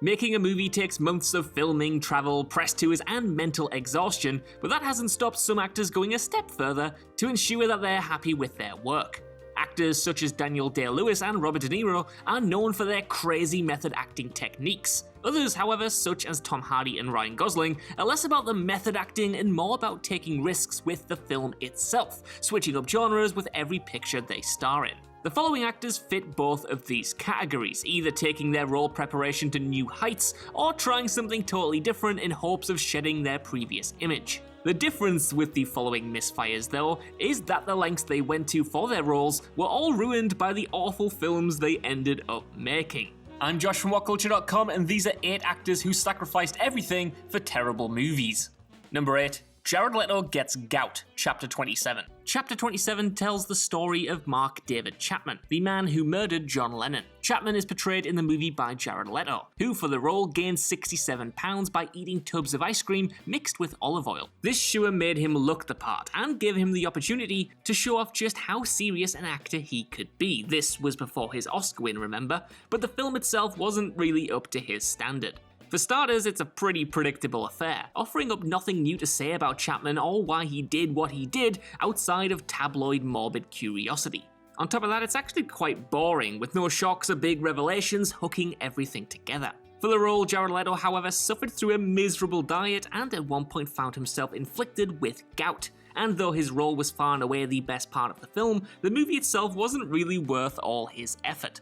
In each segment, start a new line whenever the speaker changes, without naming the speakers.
Making a movie takes months of filming, travel, press tours, and mental exhaustion, but that hasn't stopped some actors going a step further to ensure that they're happy with their work. Actors such as Daniel Day-Lewis and Robert De Niro are known for their crazy method acting techniques. Others, however, such as Tom Hardy and Ryan Gosling, are less about the method acting and more about taking risks with the film itself, switching up genres with every picture they star in. The following actors fit both of these categories, either taking their role preparation to new heights or trying something totally different in hopes of shedding their previous image. The difference with the following misfires, though, is that the lengths they went to for their roles were all ruined by the awful films they ended up making. I'm Josh from WhatCulture.com, and these are 8 actors who sacrificed everything for terrible movies. Number 8. Jared Leto gets gout, Chapter 27. Chapter 27 tells the story of Mark David Chapman, the man who murdered John Lennon. Chapman is portrayed in the movie by Jared Leto, who for the role gained 67 pounds by eating tubs of ice cream mixed with olive oil. This sure made him look the part and gave him the opportunity to show off just how serious an actor he could be. This was before his Oscar win, remember, but the film itself wasn't really up to his standard. For starters, it's a pretty predictable affair, offering up nothing new to say about Chapman or why he did what he did outside of tabloid morbid curiosity. On top of that, it's actually quite boring, with no shocks or big revelations hooking everything together. For the role, Jared Leto, however, suffered through a miserable diet and at one point found himself inflicted with gout. And though his role was far and away the best part of the film, the movie itself wasn't really worth all his effort.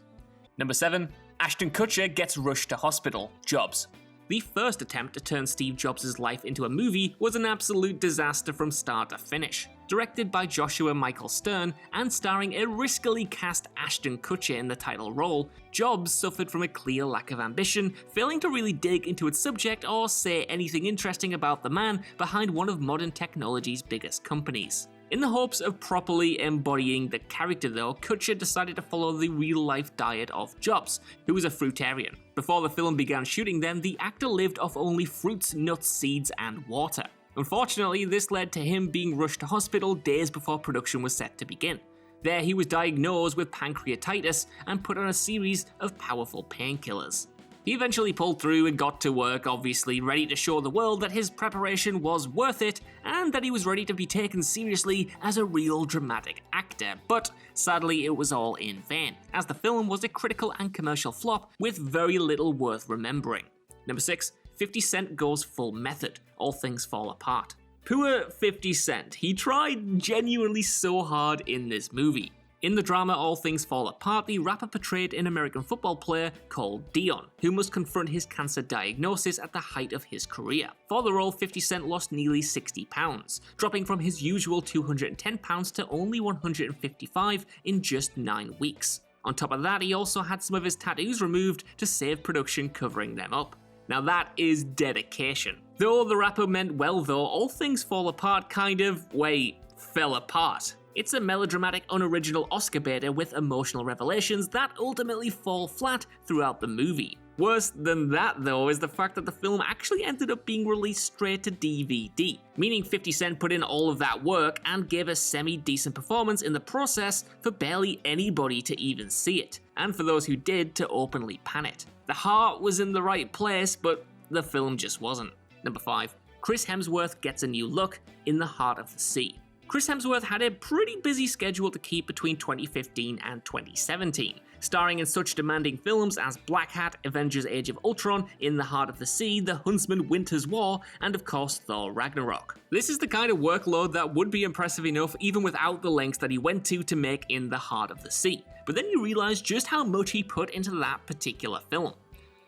Number 7. Ashton Kutcher gets rushed to hospital. Jobs. The first attempt to turn Steve Jobs' life into a movie was an absolute disaster from start to finish. Directed by Joshua Michael Stern and starring a riskily cast Ashton Kutcher in the title role, Jobs suffered from a clear lack of ambition, failing to really dig into its subject or say anything interesting about the man behind one of modern technology's biggest companies. In the hopes of properly embodying the character though, Kutcher decided to follow the real-life diet of Jobs, who was a fruitarian. Before the film began shooting then, the actor lived off only fruits, nuts, seeds, and water. Unfortunately, this led to him being rushed to hospital days before production was set to begin. There he was diagnosed with pancreatitis and put on a series of powerful painkillers. He eventually pulled through and got to work, obviously ready to show the world that his preparation was worth it and that he was ready to be taken seriously as a real dramatic actor, but sadly it was all in vain, as the film was a critical and commercial flop with very little worth remembering. Number 6. 50 Cent goes full method. All things fall apart. Poor 50 Cent. He tried genuinely so hard in this movie. In the drama All Things Fall Apart, the rapper portrayed an American football player called Dion, who must confront his cancer diagnosis at the height of his career. For the role, 50 Cent lost nearly 60 pounds, dropping from his usual 210 pounds to only 155 in just 9 weeks. On top of that, he also had some of his tattoos removed to save production covering them up. Now that is dedication. Though the rapper meant well though, All Things Fall Apart fell apart. It's a melodramatic, unoriginal Oscar baiter with emotional revelations that ultimately fall flat throughout the movie. Worse than that though is the fact that the film actually ended up being released straight to DVD, meaning 50 Cent put in all of that work and gave a semi-decent performance in the process for barely anybody to even see it, and for those who did to openly pan it. The heart was in the right place, but the film just wasn't. Number 5. Chris Hemsworth gets a new look in The Heart of the Sea. Chris Hemsworth had a pretty busy schedule to keep between 2015 and 2017, starring in such demanding films as Black Hat, Avengers Age of Ultron, In the Heart of the Sea, The Huntsman Winter's War, and of course Thor Ragnarok. This is the kind of workload that would be impressive enough even without the lengths that he went to make In the Heart of the Sea. But then you realise just how much he put into that particular film.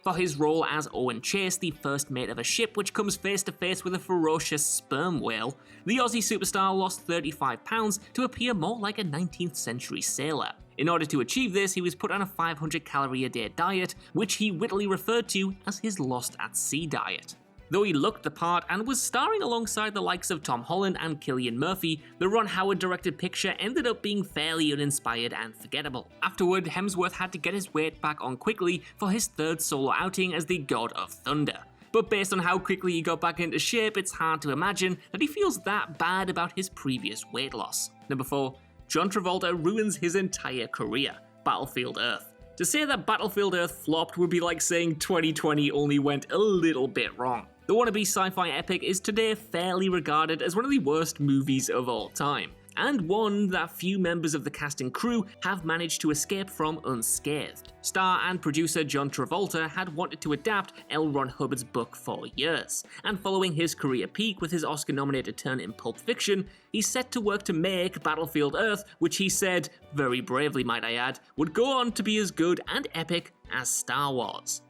For his role as Owen Chase, the first mate of a ship which comes face to face with a ferocious sperm whale, the Aussie superstar lost 35 pounds to appear more like a 19th century sailor. In order to achieve this, he was put on a 500 calorie a day diet, which he wittily referred to as his lost at sea diet. Though he looked the part and was starring alongside the likes of Tom Holland and Cillian Murphy, the Ron Howard directed picture ended up being fairly uninspired and forgettable. Afterward, Hemsworth had to get his weight back on quickly for his third solo outing as the God of Thunder. But based on how quickly he got back into shape, it's hard to imagine that he feels that bad about his previous weight loss. Number 4. John Travolta ruins his entire career. Battlefield Earth. To say that Battlefield Earth flopped would be like saying 2020 only went a little bit wrong. The wannabe sci-fi epic is today fairly regarded as one of the worst movies of all time, and one that few members of the cast and crew have managed to escape from unscathed. Star and producer John Travolta had wanted to adapt L. Ron Hubbard's book for years, and following his career peak with his Oscar-nominated turn in Pulp Fiction, he's set to work to make Battlefield Earth, which he said, very bravely might I add, would go on to be as good and epic as Star Wars.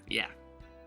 Yeah,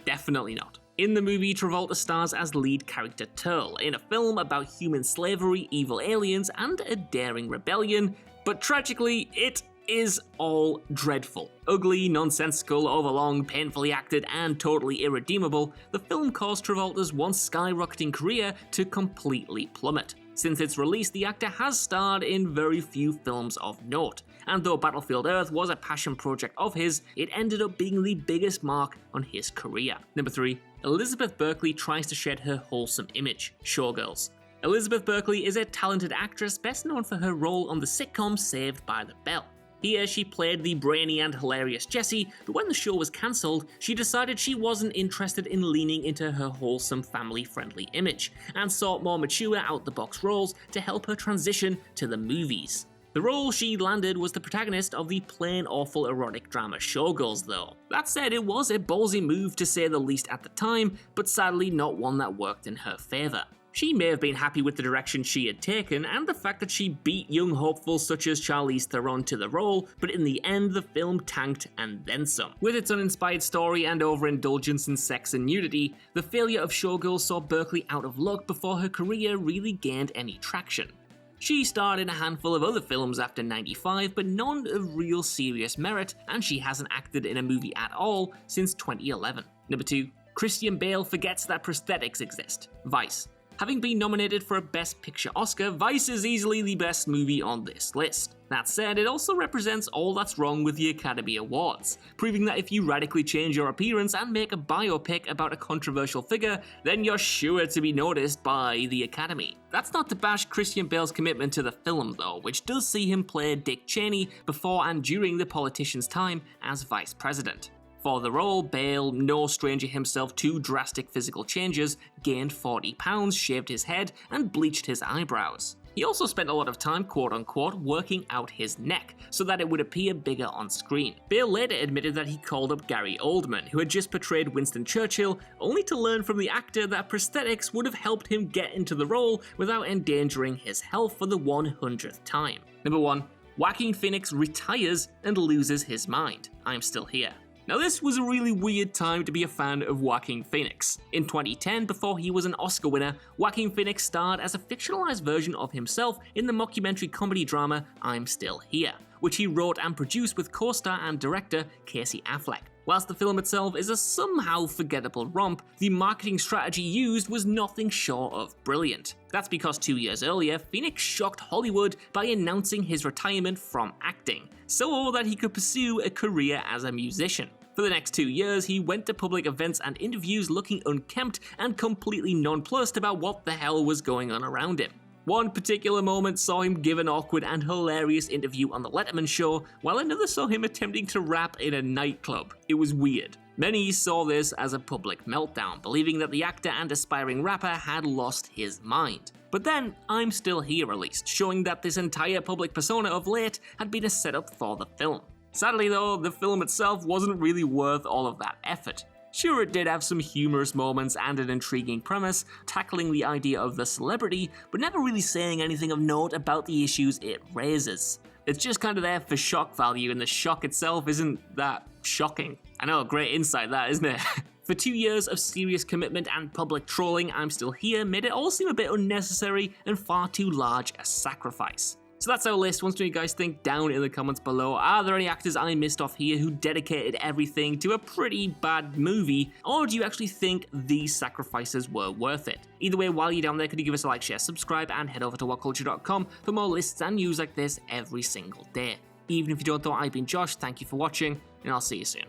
definitely not. In the movie, Travolta stars as lead character Turl, in a film about human slavery, evil aliens, and a daring rebellion, but tragically, it is all dreadful. Ugly, nonsensical, overlong, painfully acted, and totally irredeemable, the film caused Travolta's once skyrocketing career to completely plummet. Since its release, the actor has starred in very few films of note, and though Battlefield Earth was a passion project of his, it ended up being the biggest mark on his career. Number 3. Elizabeth Berkley tries to shed her wholesome image. Showgirls. Elizabeth Berkley is a talented actress best known for her role on the sitcom Saved by the Bell. Here, she played the brainy and hilarious Jessie, but when the show was cancelled, she decided she wasn't interested in leaning into her wholesome, family-friendly image, and sought more mature, out-the-box roles to help her transition to the movies. The role she landed was the protagonist of the plain awful erotic drama Showgirls though. That said, it was a ballsy move to say the least at the time, but sadly not one that worked in her favour. She may have been happy with the direction she had taken and the fact that she beat young hopefuls such as Charlize Theron to the role, but in the end the film tanked and then some. With its uninspired story and overindulgence in sex and nudity, the failure of Showgirls saw Berkley out of luck before her career really gained any traction. She starred in a handful of other films after '95, but none of real serious merit, and she hasn't acted in a movie at all since 2011. Number 2. Christian Bale forgets that prosthetics exist. Vice. Having been nominated for a Best Picture Oscar, Vice is easily the best movie on this list. That said, it also represents all that's wrong with the Academy Awards, proving that if you radically change your appearance and make a biopic about a controversial figure, then you're sure to be noticed by the Academy. That's not to bash Christian Bale's commitment to the film though, which does see him play Dick Cheney before and during the politician's time as vice president. For the role, Bale, no stranger himself to drastic physical changes, gained 40 pounds, shaved his head, and bleached his eyebrows. He also spent a lot of time, quote-unquote, working out his neck, so that it would appear bigger on screen. Bale later admitted that he called up Gary Oldman, who had just portrayed Winston Churchill, only to learn from the actor that prosthetics would have helped him get into the role without endangering his health for the 100th time. Number 1. Joaquin Phoenix retires and loses his mind. I'm still here. Now this was a really weird time to be a fan of Joaquin Phoenix. In 2010, before he was an Oscar winner, Joaquin Phoenix starred as a fictionalized version of himself in the mockumentary comedy drama I'm Still Here, which he wrote and produced with co-star and director Casey Affleck. Whilst the film itself is a somehow forgettable romp, the marketing strategy used was nothing short of brilliant. That's because 2 years earlier, Phoenix shocked Hollywood by announcing his retirement from acting, so that he could pursue a career as a musician. For the next 2 years, he went to public events and interviews looking unkempt and completely nonplussed about what the hell was going on around him. One particular moment saw him give an awkward and hilarious interview on The Letterman Show, while another saw him attempting to rap in a nightclub. It was weird. Many saw this as a public meltdown, believing that the actor and aspiring rapper had lost his mind. But then, I'm Still Here released, showing that this entire public persona of late had been a setup for the film. Sadly though, the film itself wasn't really worth all of that effort. Sure, it did have some humorous moments and an intriguing premise, tackling the idea of the celebrity, but never really saying anything of note about the issues it raises. It's just kind of there for shock value, and the shock itself isn't that shocking. I know, great insight that, isn't it? For 2 years of serious commitment and public trolling, I'm Still Here made it all seem a bit unnecessary and far too large a sacrifice. So that's our list. Want to know what you guys think down in the comments below. Are there any actors I missed off here who dedicated everything to a pretty bad movie? Or do you actually think these sacrifices were worth it? Either way, while you're down there, could you give us a like, share, subscribe, and head over to whatculture.com for more lists and news like this every single day. Even if you don't know, I've been Josh, thank you for watching, and I'll see you soon.